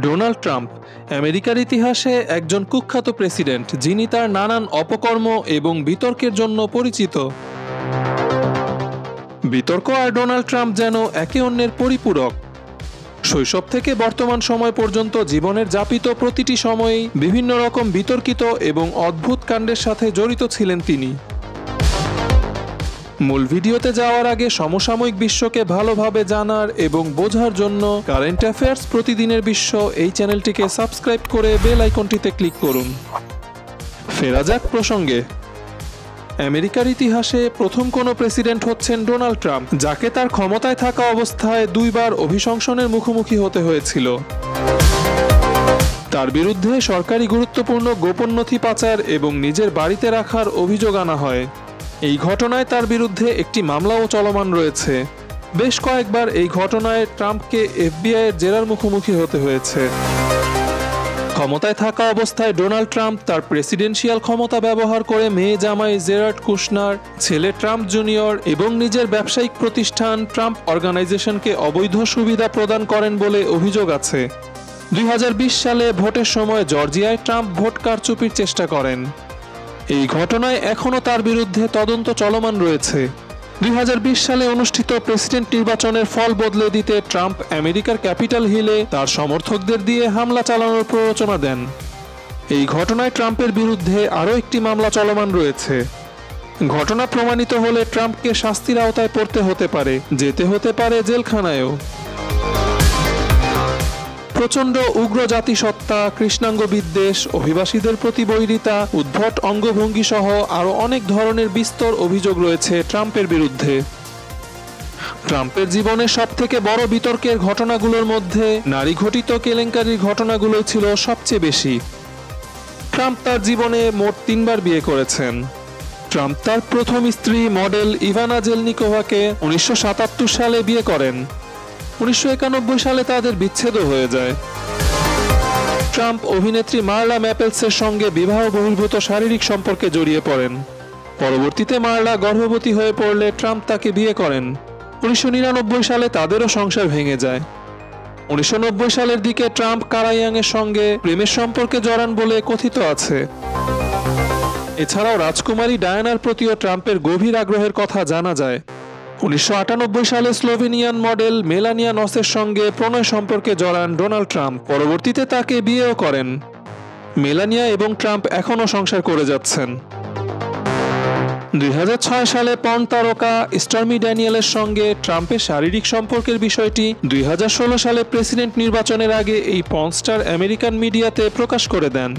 Donald Trump আমেরিকার ইতিহাসে একজন কুখ্যাত প্রেসিডেন্ট, যিনি তার নানান অপকর্ম এবং বিতর্কের জন্য পরিচিত। বিতর্ক আর ডোনাল্ড ট্রাম্প যেন একে অন্যের পরিপূরক। শৈশব থেকে বর্তমান সময় পর্যন্ত জীবনের যাপিত প্রতিটি সময়েই বিভিন্ন রকম বিতর্কিত এবং অদ্ভুত কাণ্ডের সাথে জড়িত ছিলেন তিনি। মূল ভিডিওতে যাওয়ার আগে সমসাময়িক বিশ্বকে ভালোভাবে জানার এবং বোঝার জন্য কারেন্ট অ্যাফেয়ার্স প্রতিদিনের বিশ্ব এই চ্যানেলটিকে সাবস্ক্রাইব করে বেল আইকনটিতে ক্লিক করুন। ফেরা যাক প্রসঙ্গে। আমেরিকার ইতিহাসে প্রথম কোনো প্রেসিডেন্ট হচ্ছেন ডোনাল্ড ট্রাম্প, যাকে তার ক্ষমতায় থাকা অবস্থায় দুইবার অভিশংসনের মুখোমুখি হতে হয়েছিল। তার বিরুদ্ধে সরকারি গুরুত্বপূর্ণ গোপন নথি পাচার এবং নিজের বাড়িতে রাখার অভিযোগ আনা হয়। এই ঘটনায় তার বিরুদ্ধে একটি মামলাও চলমান রয়েছে। বেশ কয়েকবার এই ঘটনায় ট্রাম্পকে এফবিআইয়ের জেরার মুখোমুখি হতে হয়েছে। ক্ষমতায় থাকা অবস্থায় ডোনাল্ড ট্রাম্প তার প্রেসিডেন্সিয়াল ক্ষমতা ব্যবহার করে মেয়ে জামাই জেরার্ড কুশনার, ছেলে ট্রাম্প জুনিয়র এবং নিজের ব্যবসায়িক প্রতিষ্ঠান ট্রাম্প অর্গানাইজেশনকে অবৈধ সুবিধা প্রদান করেন বলে অভিযোগ আছে। 2020 সালে ভোটের সময় জর্জিয়ায় ট্রাম্প ভোট কারচুপির চেষ্টা করেন। এই ঘটনায় এখনও তার বিরুদ্ধে তদন্ত চলমান রয়েছে। 2020 সালে অনুষ্ঠিত প্রেসিডেন্ট নির্বাচনের ফল বদলে দিতে ট্রাম্প আমেরিকার ক্যাপিটাল হিলে তার সমর্থকদের দিয়ে হামলা চালানোর প্ররোচনা দেন। এই ঘটনায় ট্রাম্পের বিরুদ্ধে আরও একটি মামলা চলমান রয়েছে। ঘটনা প্রমাণিত হলে ট্রাম্পকে শাস্তির আওতায় পড়তে হতে পারে, যেতে হতে পারে জেলখানায়ও। প্রচণ্ড উগ্র জাতিসত্তা, কৃষ্ণাঙ্গ বিদ্বেষ, অভিবাসীদের প্রতি বৈরিতা, উদ্ভট অঙ্গভঙ্গি সহ আরও অনেক ধরনের বিস্তর অভিযোগ রয়েছে ট্রাম্পের বিরুদ্ধে। ট্রাম্পের জীবনের সবথেকে বড় বিতর্কের ঘটনাগুলোর মধ্যে নারী ঘটিত কেলেঙ্কারির ঘটনাগুলোই ছিল সবচেয়ে বেশি। ট্রাম্প তার জীবনে মোট 3 বার বিয়ে করেছেন। ট্রাম্প তার প্রথম স্ত্রী মডেল ইভানা জেলনিকোভাকে 1977 সালে বিয়ে করেন। 1991 সালে তাদের বিচ্ছেদও হয়ে যায়। ট্রাম্প অভিনেত্রী মার্লা ম্যাপেলসের সঙ্গে বিবাহ বহির্ভূত শারীরিক সম্পর্কে জড়িয়ে পড়েন। পরবর্তীতে মার্লা গর্ভবতী হয়ে পড়লে ট্রাম্প তাকে বিয়ে করেন। 1999 সালে তাদেরও সংসার ভেঙে যায়। 1990 সালের দিকে ট্রাম্প কারা ইয়াংয়ের সঙ্গে প্রেমের সম্পর্কে জড়ান বলে কথিত আছে। এছাড়াও রাজকুমারী ডায়ানার প্রতিও ট্রাম্পের গভীর আগ্রহের কথা জানা যায়। 1998 সালে স্লোভেনিয়ান মডেল মেলানিয়া নসের সঙ্গে প্রণয় সম্পর্কে জড়ান ডোনাল্ড ট্রাম্প। পরবর্তীতে তাকে বিয়েও করেন। মেলানিয়া এবং ট্রাম্প এখনও সংসার করে যাচ্ছেন। 2006 সালে পর্ন তারকা স্টর্মি ড্যানিয়েলের সঙ্গে ট্রাম্পের শারীরিক সম্পর্কের বিষয়টি 2016 সালে প্রেসিডেন্ট নির্বাচনের আগে এই পর্ন স্টার আমেরিকান মিডিয়াতে প্রকাশ করে দেন।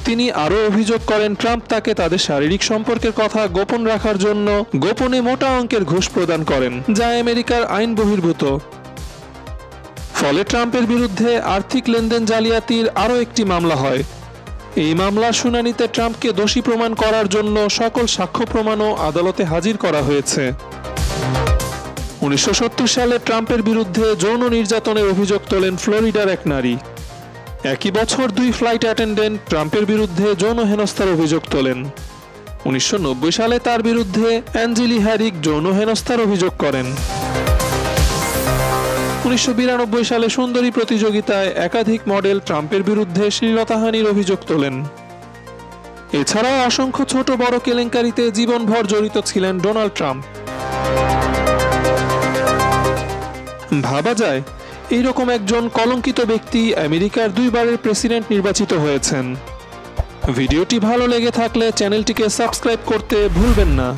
তিনি আরও অভিযোগ করেন ট্রাম্প তাকে তাদের শারীরিক সম্পর্কের কথা গোপন রাখার জন্য গোপনে মোটা অঙ্কের ঘুষ প্রদান করেন, যা আমেরিকার আইন বহির্ভূত। ফলে ট্রাম্পের বিরুদ্ধে আর্থিক লেনদেন জালিয়াতির আরও একটি মামলা হয়। এই মামলার শুনানিতে ট্রাম্পকে দোষী প্রমাণ করার জন্য সকল সাক্ষ্য প্রমাণও আদালতে হাজির করা হয়েছে। 1970 সালে ট্রাম্পের বিরুদ্ধে যৌন নির্যাতনের অভিযোগ তোলেন ফ্লোরিডার এক নারী। একই বছর 2 ফ্লাইট অ্যাটেন্ডেন্ট ট্রাম্পের বিরুদ্ধে যৌন হেনস্থার অভিযোগ তোলেন। 1990 সালে তার বিরুদ্ধে অ্যাঞ্জেলি হ্যারিক যৌন হেনস্থার অভিযোগ করেন। 1992 সালে সুন্দরী প্রতিযোগিতায় একাধিক মডেল ট্রাম্পের বিরুদ্ধে শ্লীলতাহানির অভিযোগ তোলেন। এছাড়াও অসংখ্য ছোট বড় কেলেঙ্কারিতে জীবনভর জড়িত ছিলেন ডোনাল্ড ট্রাম্প। ভাবা যায় এইরকম একজন কলঙ্কিত ব্যক্তি আমেরিকার 2 বারের প্রেসিডেন্ট নির্বাচিত হয়েছেন। ভিডিওটি ভালো লেগে থাকলে চ্যানেলটিকে সাবস্ক্রাইব করতে ভুলবেন না।